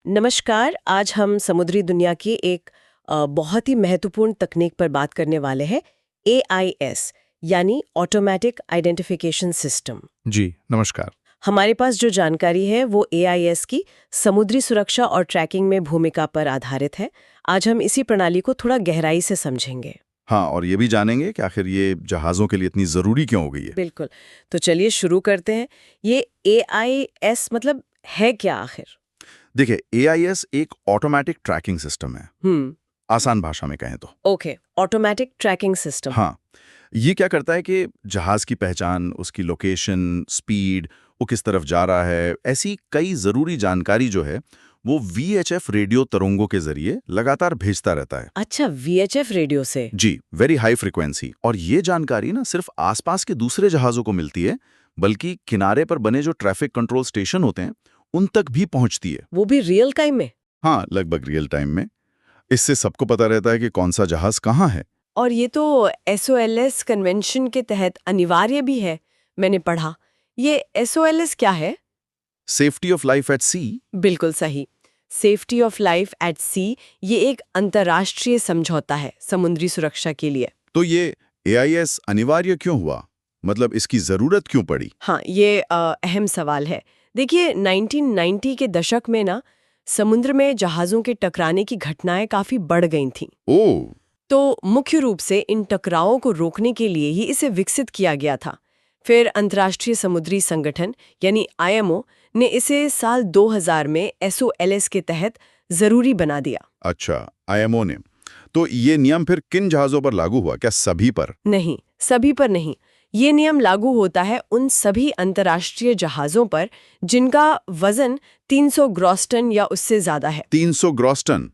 नमस्कार। आज हम समुद्री दुनिया की एक बहुत ही महत्वपूर्ण तकनीक पर बात करने वाले हैं, AIS यानी ऑटोमेटिक आइडेंटिफिकेशन सिस्टम। जी नमस्कार। हमारे पास जो जानकारी है वो AIS की समुद्री सुरक्षा और ट्रैकिंग में भूमिका पर आधारित है। आज हम इसी प्रणाली को थोड़ा गहराई से समझेंगे। हाँ, और ये भी जानेंगे कि आखिर ये जहाज़ों के लिए इतनी ज़रूरी क्यों हो गई है। बिल्कुल। तो चलिए शुरू करते हैं। ये AIS मतलब है क्या आखिर? देखिए, AIS एक ऑटोमेटिक ट्रैकिंग सिस्टम है, आसान भाषा में कहें तो। Okay, automatic tracking system. हाँ, ये क्या करता है कि जहाज़ की पहचान, उसकी लोकेशन, स्पीड, वो किस तरफ जा रहा है, ऐसी कई ज़रूरी जानकारी जो है, वो VHF रेडियो तरंगों के ज़रिए लगातार भेजता रहता है। अच्छा, VHF रेडियो से। जी, वेरी हाई फ्रिक्वेंसी। और ये जानकारी ना सिर्फ आसपास के दूसरे जहाज़ों को मिलती है, बल्कि किनारे पर बने जो ट्रैफिक कंट्रोल स्टेशन होते हैं, उन तक भी पहुंचती है। वो भी रियल टाइम में? हाँ, लगभग रियल टाइम में। इससे सबको पता रहता है कि कौन सा जहाज कहाँ है। और ये तो SOLS कन्वेंशन के तहत अनिवार्य भी है, मैंने पढ़ा। ये SOLS क्या है? सेफ्टी ऑफ लाइफ एट सी। बिल्कुल सही। सेफ्टी ऑफ लाइफ एट सी, ये एक अंतर्राष्ट्रीय समझौता है समुद्री सुरक्षा के लिए। तो ये AIS अनिवार्य क्यों हुआ? मतलब इसकी जरूरत क्यों पड़ी? हाँ, ये अहम सवाल है। देखिए, 1990 के दशक में ना समुद्र में जहाज़ों के टकराने की घटनाएं काफ़ी बढ़ गई थीं। ओह, तो मुख्य रूप से इन टकरावों को रोकने के लिए ही इसे विकसित किया गया था। फिर अंतर्राष्ट्रीय समुद्री संगठन यानी IMO ने इसे साल 2000 में SOLS के तहत जरूरी बना दिया। अच्छा, IMO ने। तो ये नियम फिर किन जहाज़ों पर लागू हुआ? क्या सभी पर? नहीं, सभी पर नहीं। ये नियम लागू होता है उन सभी अंतर्राष्ट्रीय जहाज़ों पर जिनका वजन 300 ग्रॉस टन या उससे ज्यादा है। 300 ग्रॉस टन।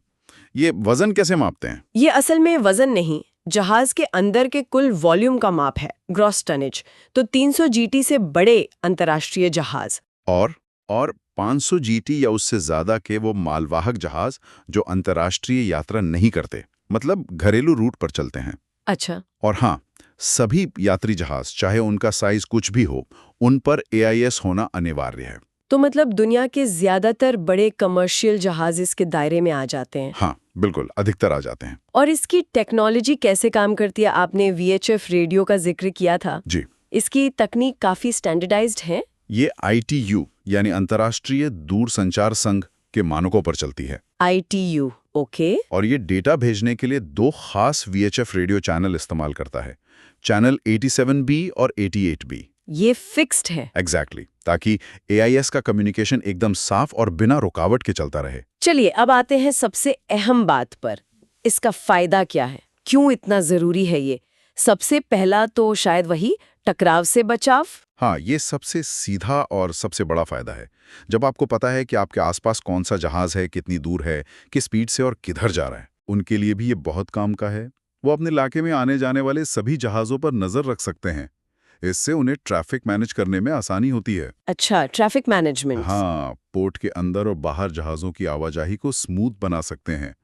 ये वजन कैसे मापते हैं? ये असल में वजन नहीं, जहाज के अंदर के कुल वॉल्यूम का माप है, ग्रॉस टनेज। तो 300 GT से बड़े अंतर्राष्ट्रीय जहाज। और 500 GT या उससे ज्यादा के वो मालवाहक जहाज जो अंतर्राष्ट्रीय यात्रा नहीं करते, मतलब घरेलू रूट पर चलते हैं। अच्छा। और हाँ, सभी यात्री जहाज, चाहे उनका साइज कुछ भी हो, उन पर AIS होना अनिवार्य है। तो मतलब दुनिया के ज्यादातर बड़े कमर्शियल जहाज इसके दायरे में आ जाते हैं। हाँ, बिल्कुल, अधिकतर आ जाते हैं। और इसकी टेक्नोलॉजी कैसे काम करती है? आपने VHF रेडियो का जिक्र किया था। जी, इसकी तकनीक काफी स्टैंडर्डाइज्ड है। ये ITU यानी अंतर्राष्ट्रीय दूरसंचार संघ के मानकों पर चलती है। ITU, okay. और ये डेटा भेजने के लिए दो खास VHF रेडियो चैनल इस्तेमाल करता है, चैनल 87B और 88B। ये फिक्स्ड है। एग्जैक्टली, ताकि AIS का कम्युनिकेशन एकदम साफ और बिना रुकावट के चलता रहे। चलिए अब आते हैं सबसे अहम बात पर। इसका फायदा क्या है? क्यों इतना जरूरी है ये? सबसे पहला तो शायद वही टकराव से बचाव। हाँ, ये सबसे सीधा और सबसे बड़ा फायदा है। जब आपको पता है कि आपके आसपास कौन सा जहाज है, कितनी दूर है, किस स्पीड से और किधर जा रहा है, उनके लिए भी ये बहुत काम का है। वो अपने इलाके में आने जाने वाले सभी जहाज़ों पर नज़र रख सकते हैं। इससे उन्हें ट्रैफिक मैनेज करने में आसानी होती है। अच्छा, ट्रैफिक मैनेजमेंट। हाँ, पोर्ट के अंदर और बाहर जहाज़ों की आवाजाही को स्मूथ बना सकते हैं।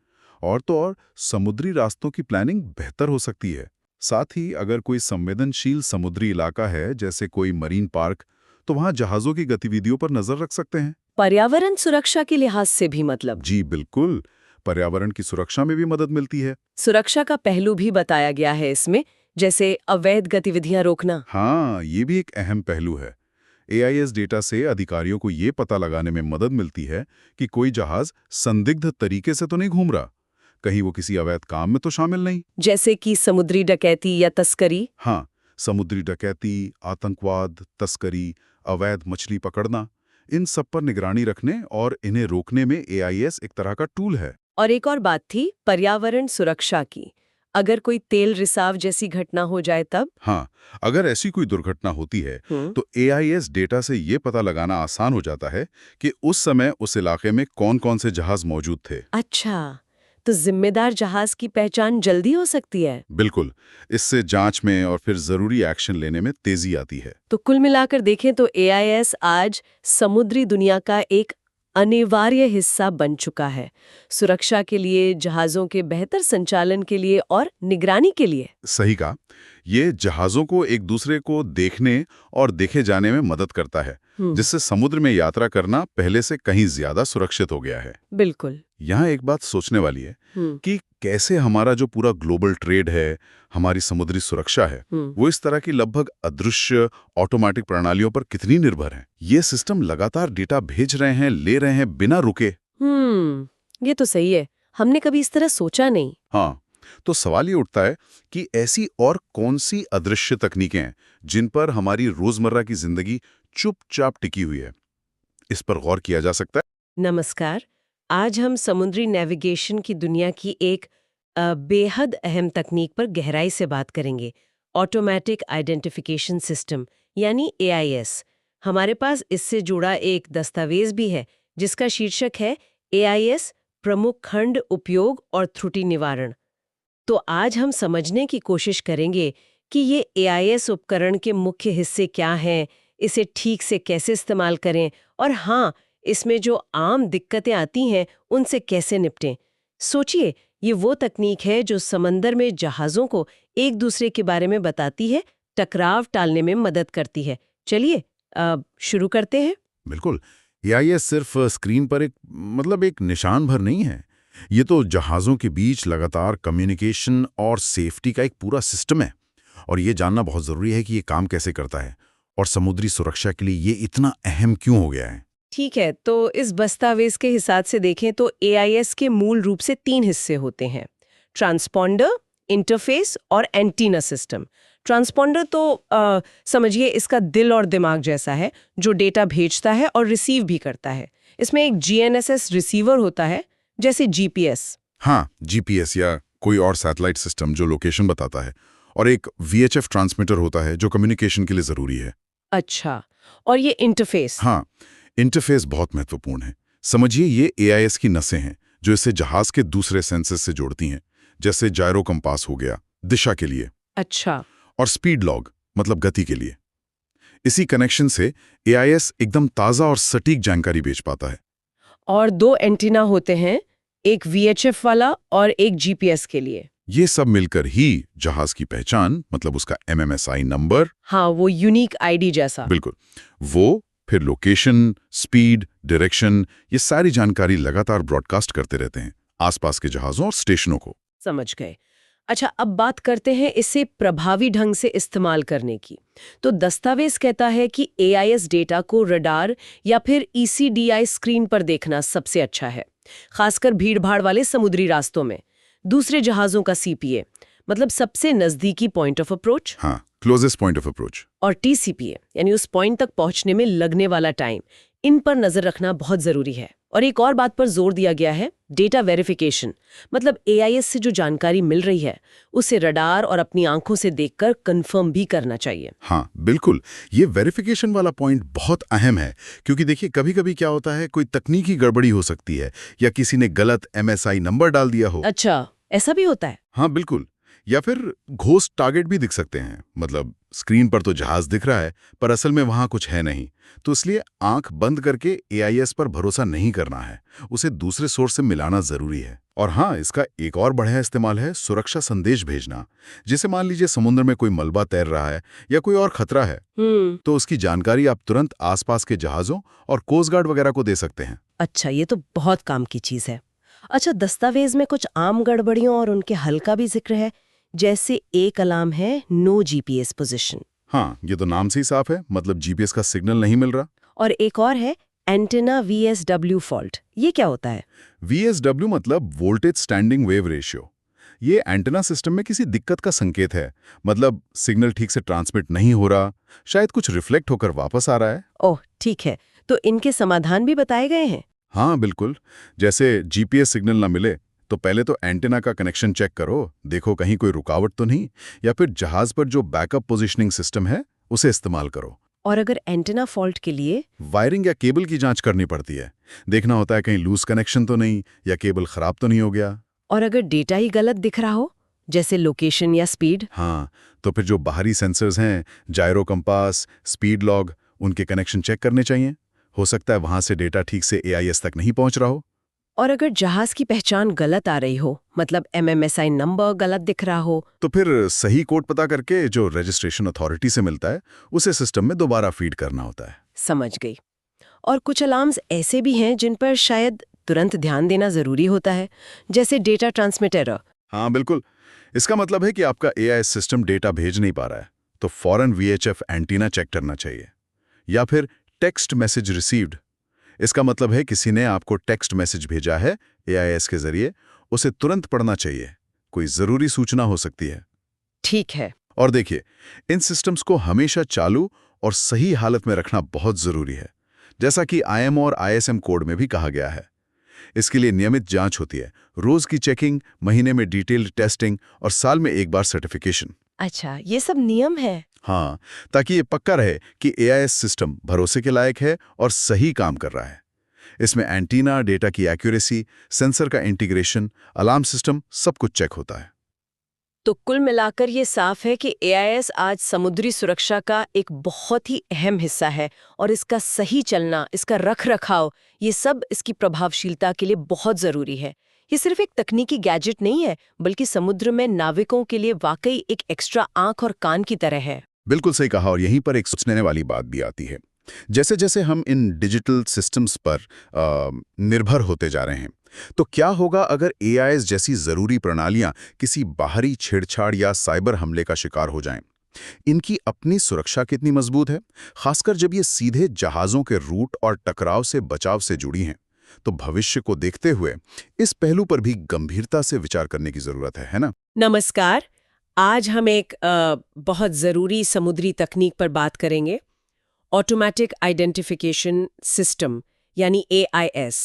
और तो और समुद्री रास्तों की प्लानिंग बेहतर हो सकती है। साथ ही अगर कोई संवेदनशील समुद्री इलाका है, जैसे कोई मरीन पार्क, तो वहाँ जहाज़ों की गतिविधियों पर नज़र रख सकते हैं। पर्यावरण सुरक्षा के लिहाज से भी मतलब? जी बिल्कुल, पर्यावरण की सुरक्षा में भी मदद मिलती है। सुरक्षा का पहलू भी बताया गया है इसमें, जैसे अवैध गतिविधियां रोकना। हाँ, ये भी एक अहम पहलू है। AIS डेटा से अधिकारियों को ये पता लगाने में मदद मिलती है कि कोई जहाज संदिग्ध तरीके से तो नहीं घूम रहा, कहीं वो किसी अवैध काम में तो शामिल नहीं। जैसे कि समुद्री डकैती या तस्करी। हाँ, समुद्री डकैती, आतंकवाद, तस्करी, अवैध मछली पकड़ना, इन सब पर निगरानी रखने और इन्हें रोकने में AIS एक तरह का टूल है। और एक और बात थी पर्यावरण सुरक्षा की। अगर कोई तेल रिसाव जैसी घटना हो जाए तब? हाँ, अगर ऐसी कोई दुर्घटना होती है, हम्म। तो AIS डेटा से ये पता लगाना आसान हो जाता है कि उस समय उस इलाके में कौन-कौन से जहाज मौजूद थे। अच्छा, तो जिम्मेदार जहाज की पहचान जल्दी हो सकती है। बिल्कुल, इससे जांच में और फिर जरूरी एक्शन लेने में तेजी आती है। तो कुल मिलाकर देखें तो AIS आज समुद्री दुनिया का एक अनिवार्य हिस्सा बन चुका है, सुरक्षा के लिए, जहाज़ों के बेहतर संचालन के लिए और निगरानी के लिए। सही कहा। ये जहाज़ों को एक दूसरे को देखने और देखे जाने में मदद करता है, जिससे समुद्र में यात्रा करना पहले से कहीं ज्यादा सुरक्षित हो गया है। बिल्कुल। यहाँ एक बात सोचने वाली है कि कैसे हमारा जो पूरा ग्लोबल ट्रेड है, हमारी समुद्री सुरक्षा है, वो इस तरह की लगभग अदृश्य ऑटोमेटिक प्रणालियों पर कितनी निर्भर है। ये सिस्टम लगातार डेटा भेज रहे हैं, ले रहे हैं बिना रुके। ये तो सही है, हमने कभी इस तरह सोचा नहीं। हाँ, तो सवाल ये उठता है कि ऐसी और कौन सी अदृश्य तकनीकें हैं जिन पर हमारी रोजमर्रा की जिंदगी चुपचाप टिकी हुई है। इस पर गौर किया जा सकता है। नमस्कार, आज हम समुद्री नेविगेशन की दुनिया की एक बेहद अहम तकनीक पर गहराई से बात करेंगे, ऑटोमेटिक आइडेंटिफिकेशन सिस्टम यानी AIS। हमारे पास इससे जुड़ा एक दस्तावेज भी है जिसका शीर्षक है AIS प्रमुख खंड उपयोग और त्रुटि निवारण। तो आज हम समझने की कोशिश करेंगे कि ये AIS उपकरण के मुख्य हिस्से क्या हैं, इसे ठीक से कैसे इस्तेमाल करें और हाँ, इसमें जो आम दिक्कतें आती हैं उनसे कैसे निपटें। सोचिए, ये वो तकनीक है जो समंदर में जहाज़ों को एक दूसरे के बारे में बताती है, टकराव टालने में मदद करती है। चलिए शुरू करते हैं। बिल्कुल। AIS सिर्फ स्क्रीन पर एक निशान भर नहीं है। ये तो जहाज़ों के बीच लगातार कम्युनिकेशन और सेफ्टी का एक पूरा सिस्टम है। और ये जानना बहुत ज़रूरी है कि ये काम कैसे करता है और समुद्री सुरक्षा के लिए ये इतना अहम क्यों हो गया है। ठीक है, तो इस दस्तावेज के हिसाब से देखें तो AIS के मूल रूप से 3 हिस्से होते हैं: ट्रांसपॉन्डर, इंटरफेस और एंटीना सिस्टम। ट्रांसपॉन्डर तो समझिए इसका दिल और दिमाग जैसा है, जो डेटा भेजता है और रिसीव भी करता है। इसमें एक GNSS रिसीवर होता है, जैसे GPS। हाँ, GPS या कोई और सैटेलाइट सिस्टम जो लोकेशन बताता है, और एक VHF ट्रांसमीटर होता है जो कम्युनिकेशन के लिए ज़रूरी है। अच्छा, और ये इंटरफेस? हाँ, इंटरफेस बहुत महत्वपूर्ण है। समझिए ये AIS की नसें हैं जो इसे जहाज के दूसरे सेंसस से जोड़ती हैं, जैसे जायरो कंपास हो गया दिशा के लिए। अच्छा। और स्पीड लॉग मतलब गति के लिए। इसी कनेक्शन से AIS एकदम ताज़ा और सटीक जानकारी भेज पाता है। और 2 एंटीना होते हैं, एक VHF वाला और एक GPS के लिए। ये सब मिलकर ही जहाज की पहचान मतलब उसका MMSI नंबर, हाँ, वो यूनिक ID जैसा। बिल्कुल, वो फिर लोकेशन, स्पीड, डायरेक्शन, ये सारी जानकारी लगातार ब्रॉडकास्ट करते रहते हैं आसपास के जहाज़ों और स्टेशनों को। समझ गए। अच्छा, अब बात करते हैं इसे प्रभावी ढंग से इस्तेमाल करने की। तो दस्तावेज कहता है कि AIS डेटा को रडार या फिर ECDI स्क्रीन पर देखना सबसे अच्छा है, खासकर भीड़-भाड़ वाले समुद्री रास्तों में। दूसरे जहाज़ों का CPA मतलब सबसे नज़दीकी पॉइंट ऑफ अप्रोच। हाँ, क्लोजेस्ट पॉइंट ऑफ अप्रोच। और TCPA यानी उस पॉइंट तक पहुंचने में लगने वाला टाइम, इन पर नजर रखना बहुत जरूरी है। और एक और बात पर जोर दिया गया है, डेटा वेरिफिकेशन, मतलब AIS से जो जानकारी मिल रही है उसे रडार और अपनी आंखों से देखकर कंफर्म भी करना चाहिए। हाँ, बिल्कुल, ये वेरिफिकेशन वाला पॉइंट बहुत अहम है, क्योंकि देखिए कभी-कभी क्या होता है, कोई तकनीकी गड़बड़ी हो सकती है या किसी ने गलत MSI नंबर डाल दिया हो। अच्छा, ऐसा भी होता है? हाँ बिल्कुल, या फिर घोस्ट टारगेट भी दिख सकते हैं। मतलब स्क्रीन पर तो जहाज दिख रहा है पर असल में वहां कुछ है नहीं, तो इसलिए आंख बंद करके AIS पर भरोसा नहीं करना है, उसे दूसरे सोर्स से मिलाना जरूरी है। और हाँ, इसका एक और बढ़िया इस्तेमाल है सुरक्षा संदेश भेजना। जैसे मान लीजिए समुद्र में कोई मलबा तैर रहा है या कोई और खतरा है, तो उसकी जानकारी आप तुरंत आसपास के जहाजों और कोस्ट गार्ड वगैरह को दे सकते हैं। अच्छा, ये तो बहुत काम की चीज है। अच्छा, दस्तावेज में कुछ आम गड़बड़ियों और उनके हल का भी जिक्र है, जैसे एक अलार्म है नो GPS पोजीशन। हाँ, ये तो नाम से ही साफ है, मतलब GPS का सिग्नल नहीं मिल रहा। और एक और है एंटेना VSW फॉल्ट। ये क्या होता है? VSW मतलब वोल्टेज स्टैंडिंग वेव रेशियो। ये एंटेना सिस्टम में किसी दिक्कत का संकेत है, मतलब सिग्नल ठीक से ट्रांसमिट नहीं हो रहा, शायद कुछ रिफ्लेक्ट होकर वापस आ रहा है। ओह, ठीक है, तो इनके समाधान भी बताए गए हैं? हाँ बिल्कुल, जैसे GPS सिग्नल ना मिले तो पहले तो एंटेना का कनेक्शन चेक करो, देखो कहीं कोई रुकावट तो नहीं, या फिर जहाज पर जो बैकअप पोजीशनिंग सिस्टम है उसे इस्तेमाल करो। और अगर एंटेना फॉल्ट के लिए वायरिंग या केबल की जांच करनी पड़ती है, देखना होता है कहीं लूज कनेक्शन तो नहीं या केबल खराब तो नहीं हो गया। और अगर डेटा ही गलत दिख रहा हो, जैसे लोकेशन या स्पीड, हाँ, तो फिर जो बाहरी सेंसर्स हैं, जायरो कंपास, स्पीड लॉग, उनके कनेक्शन चेक करने चाहिए। हो सकता है वहां से डेटा ठीक से AIS तक नहीं पहुंच रहा हो। और अगर जहाज की पहचान गलत आ रही हो, मतलब MMSI नंबर गलत दिख रहा हो? तो फिर सही कोड पता करके जो रजिस्ट्रेशन अथॉरिटी से मिलता है उसे सिस्टम में दोबारा फीड करना होता है। समझ गई। और कुछ अलार्म्स ऐसे भी हैं जिन पर शायद तुरंत ध्यान देना जरूरी होता है, जैसे डेटा ट्रांसमिट एरर। हाँ बिल्कुल। इसका मतलब है कि आपका AIS सिस्टम डेटा भेज नहीं पा रहा है, तो फौरन VHF एंटीना चेक करना चाहिए। या फिर टेक्स्ट मैसेज रिसीव्ड। इसका मतलब है किसी ने आपको टेक्स्ट मैसेज भेजा है AIS के जरिए, उसे तुरंत पढ़ना चाहिए। कोई जरूरी सूचना हो सकती है। ठीक है। और देखिए, इन सिस्टम्स को हमेशा चालू और सही हालत में रखना बहुत जरूरी है, जैसा कि IMO और ISM कोड में भी कहा गया है। इसके लिए नियमित जांच होती है, रोज की चेकिंग, महीने में डिटेल्ड टेस्टिंग और साल में एक बार सर्टिफिकेशन। अच्छा, ये सब नियम है। हाँ, ताकि ये पक्का रहे कि AIS सिस्टम भरोसे के लायक है और सही काम कर रहा है। इसमें एंटीना, डेटा की एक्यूरेसी, सेंसर का इंटीग्रेशन, अलार्म सिस्टम सब कुछ चेक होता है। तो कुल मिलाकर ये साफ है कि AIS आज समुद्री सुरक्षा का एक बहुत ही अहम हिस्सा है, और इसका सही चलना, इसका रख-रखाव, ये सब इसकी प्रभावशीलता के लिए बहुत जरूरी है। ये सिर्फ एक तकनीकी गैजेट नहीं है, बल्कि समुद्र में नाविकों के लिए वाकई एक एक्स्ट्रा आंख और कान की तरह है। बिल्कुल सही कहा, और यहीं पर एक सोचने वाली बात भी आती है। जैसे जैसे हम इन डिजिटल सिस्टम्स पर निर्भर होते जा रहे हैं, तो क्या होगा अगर AIS जैसी जरूरी प्रणालियां किसी बाहरी छेड़छाड़ या साइबर हमले का शिकार हो जाएं? इनकी अपनी सुरक्षा कितनी मजबूत है, खासकर जब ये सीधे जहाज़ों के रूट और टकराव से बचाव से जुड़ी हैं? तो भविष्य को देखते हुए इस पहलू पर भी गंभीरता से विचार करने की जरूरत है ना? नमस्कार। आज हम एक बहुत ज़रूरी समुद्री तकनीक पर बात करेंगे, ऑटोमेटिक आइडेंटिफिकेशन सिस्टम यानी AIS,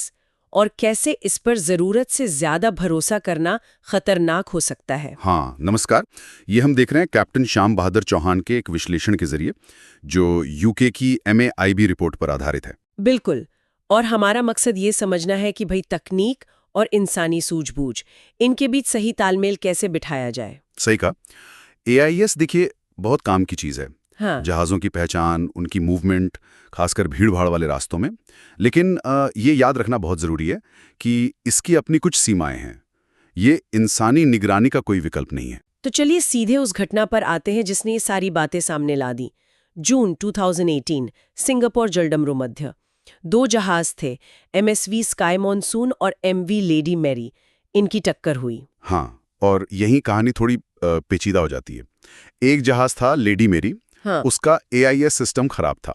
और कैसे इस पर ज़रूरत से ज़्यादा भरोसा करना खतरनाक हो सकता है। हाँ नमस्कार। ये हम देख रहे हैं कैप्टन श्याम बहादुर चौहान के एक विश्लेषण के जरिए, जो UK की MAIB रिपोर्ट पर आधारित है। बिल्कुल। और हमारा मकसद ये समझना है कि भाई तकनीक और इंसानी सूझबूझ, इनके बीच सही तालमेल कैसे बिठाया जाए। सही कहा। AIS देखिए बहुत काम की चीज़ है। हाँ। जहाज़ों की पहचान, उनकी मूवमेंट, खासकर भीड़-भाड़ वाले रास्तों में। लेकिन ये याद रखना बहुत ज़रूरी है कि इसकी अपनी कुछ सीमाएं हैं। ये इंसानी निगरानी का कोई विकल्प नहीं है। तो चलिए सीधे उस घटना पर आते हैं जिसने ये सारी बातें सामने ला दी। जून 2018, सिंगापुर जलडमरू मध्य 2 जहाज थे, MSV स्काई मॉनसून और MV लेडी मैरी। इनकी टक्कर हुई। हाँ, और यही कहानी थोड़ी पेचीदा हो जाती है। एक जहाज था लेडी मेरी। हाँ। उसका AIS सिस्टम खराब था,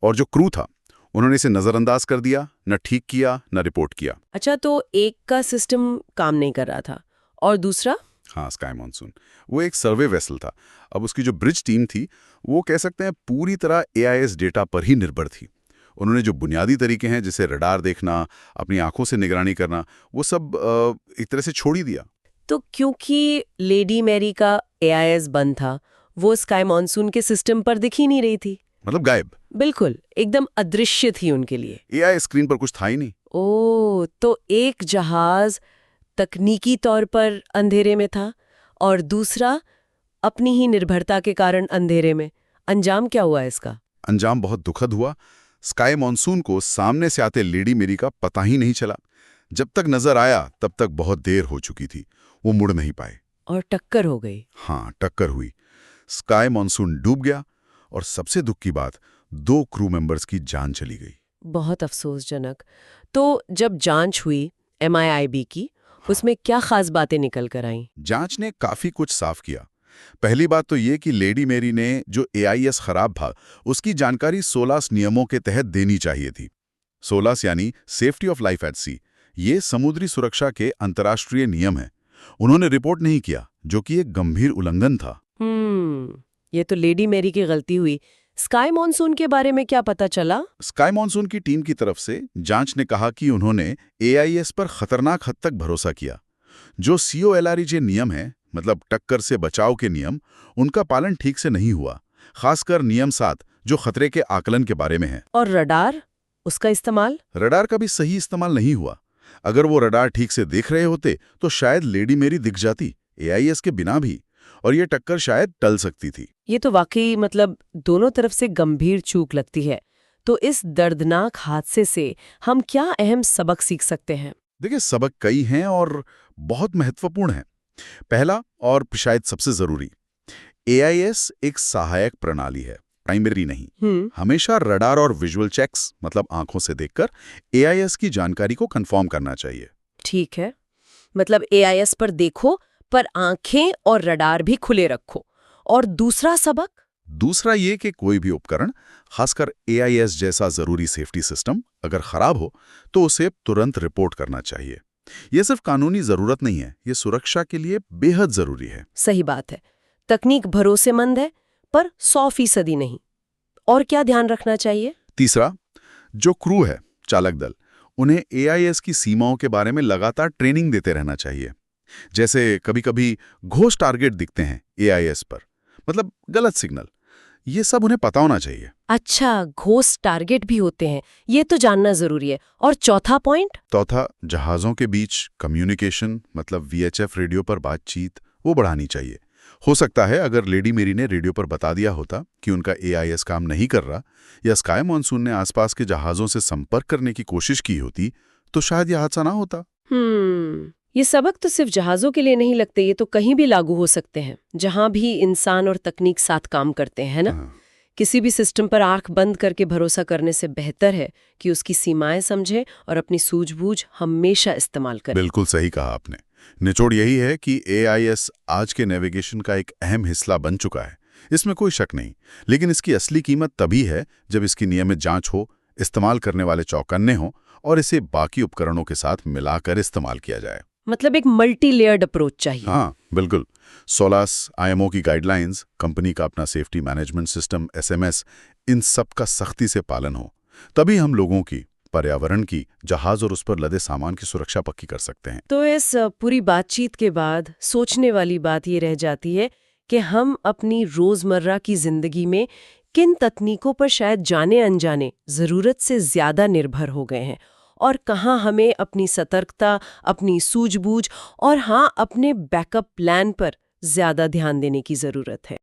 और जो क्रू था उन्होंने इसे नज़रअंदाज कर दिया, न ठीक किया न रिपोर्ट किया। अच्छा, तो एक का सिस्टम काम नहीं कर रहा था, और दूसरा? हाँ, स्काई मॉनसून वो एक सर्वे वेसल था। अब उसकी जो ब्रिज टीम थी वो कह सकते हैं पूरी तरह AIS डेटा पर ही निर्भर थी। उन्होंने जो बुनियादी तरीके हैं, जैसे रडार देखना, अपनी आंखों से निगरानी करना, वो सब एक तरह से छोड़ ही दिया। तो क्योंकि लेडी मैरी का AIS बंद था, वो स्काई मॉनसून के सिस्टम पर दिख ही नहीं रही थी। मतलब गायब। बिल्कुल, एकदम अदृश्य थी उनके लिए। AIS स्क्रीन पर कुछ था ही नहीं। ओह, तो एक जहाज तकनीकी तौर पर अंधेरे में था, और दूसरा अपनी ही निर्भरता के कारण अंधेरे में। अंजाम क्या हुआ इसका? अंजाम बहुत दुखद हुआ। स्काई मॉनसून को सामने से आते लेडी मेरी का पता ही नहीं चला। जब तक नजर आया तब तक बहुत देर हो चुकी थी, वो मुड़ नहीं पाए। और टक्कर हो गई। हाँ, टक्कर हुई। स्काई मॉनसून डूब गया, और सबसे दुख की बात, 2 क्रू मेंबर्स की जान चली गई। बहुत अफसोसजनक। तो जब जांच हुई MIIB की, उसमें क्या खास बातें निकल कर आईं? जांच ने काफी कुछ साफ किया। पहली बात तो ये कि लेडी मेरी ने जो AIS खराब था, उसकी जानकारी SOLAS नियमों के तहत देनी चाहिए थी। SOLAS यानी सेफ्टी ऑफ लाइफ एट सी। ये समुद्री सुरक्षा के अंतर्राष्ट्रीय नियम है। उन्होंने रिपोर्ट नहीं किया, जो कि एक गंभीर उल्लंघन था। ये तो लेडी मैरी की गलती हुई। स्काई मॉनसून के बारे में क्या पता चला? स्काई मॉनसून की टीम की तरफ से जांच ने कहा कि उन्होंने AIS पर खतरनाक हद तक भरोसा किया। जो COLREJ नियम है, मतलब टक्कर से बचाव के नियम, उनका पालन ठीक से नहीं हुआ। खासकर नियम 7, जो खतरे के आकलन के बारे में है। और रडार, उसका इस्तेमाल? रडार का भी सही इस्तेमाल नहीं हुआ। अगर वो रडार ठीक से देख रहे होते तो शायद लेडी मेरी दिख जाती, AIS के बिना भी, और ये टक्कर शायद टल सकती थी। ये तो वाकई मतलब दोनों तरफ से गंभीर चूक लगती है। तो इस दर्दनाक हादसे से हम क्या अहम सबक सीख सकते हैं? देखिए, सबक कई हैं और बहुत महत्वपूर्ण हैं। पहला और शायद सबसे जरूरी, एआईएस एक सहायक प्रणाली है, प्राइमरी नहीं। हमेशा रडार और विजुअल चेक्स मतलब आंखों से देखकर एआईएस की जानकारी को कंफर्म करना चाहिए। ठीक है, मतलब एआईएस पर देखो, पर आंखें और रडार भी खुले रखो। और दूसरा सबक? दूसरा ये कि कोई भी उपकरण, खासकर एआईएस जैसा जरूरी सेफ्टी सिस्टम, अगर खराब हो तो उसे तुरंत रिपोर्ट करना चाहिए। यह सिर्फ कानूनी जरूरत नहीं है, ये सुरक्षा के लिए बेहद जरूरी है। सही बात है। तकनीक भरोसेमंद है, पर 100% नहीं। और क्या ध्यान रखना चाहिए? तीसरा, जो क्रू है, चालक दल, उन्हें एआईएस की सीमाओं के बारे में लगातार ट्रेनिंग देते रहना चाहिए। जैसे कभी-कभी घोष टारगेट दिखते हैं एआईएस पर, मतलब गलत सिग्नल, ये सब उन्हें पता होना चाहिए। अच्छा, घोस्ट टारगेट भी होते हैं, ये तो जानना जरूरी है। और चौथा पॉइंट? चौथा, जहाज़ों के बीच कम्युनिकेशन मतलब वीएचएफ रेडियो पर बातचीत वो बढ़ानी चाहिए। हो सकता है अगर लेडी मेरी ने रेडियो पर बता दिया होता कि उनका एआईएस काम नहीं कर रहा, या स्काई मॉनसून ने आसपास के जहाज़ों से संपर्क करने की कोशिश की होती, तो शायद यह हादसा ना होता। ये सबक तो सिर्फ जहाजों के लिए नहीं लगते, ये तो कहीं भी लागू हो सकते हैं, जहां भी इंसान और तकनीक साथ काम करते हैं, है ना? हाँ, किसी भी सिस्टम पर आंख बंद करके भरोसा करने से बेहतर है कि उसकी सीमाएं समझे और अपनी सूझबूझ हमेशा इस्तेमाल करें। बिल्कुल सही कहा आपने। निचोड़ यही है कि एआईएस आज के नेविगेशन का एक अहम हिस्सा बन चुका है, इसमें कोई शक नहीं। लेकिन इसकी असली कीमत तभी है जब इसकी नियमित जांच हो, इस्तेमाल करने वाले चौकन्ने हों और इसे बाकी उपकरणों के साथ मिलाकर इस्तेमाल किया जाए। मतलब एक मल्टी लेयर्ड अप्रोच चाहिए। हाँ, बिल्कुल। 16 आईएमओ की गाइडलाइंस, कंपनी का अपना सेफ्टी मैनेजमेंट सिस्टम एसएमएस, इन सब का सख्ती से पालन हो, तभी हम लोगों की, पर्यावरण की, जहाज और उस पर लदे सामान की सुरक्षा पक्की कर सकते हैं। तो इस पूरी बातचीत के बाद सोचने वाली बात ये रह जाती है कि हम अपनी रोजमर्रा की जिंदगी में किन तकनीकों पर शायद जाने अनजाने जरूरत से ज्यादा निर्भर हो गए हैं, और कहाँ हमें अपनी सतर्कता, अपनी सूझबूझ और हाँ, अपने बैकअप प्लान पर ज्यादा ध्यान देने की जरूरत है।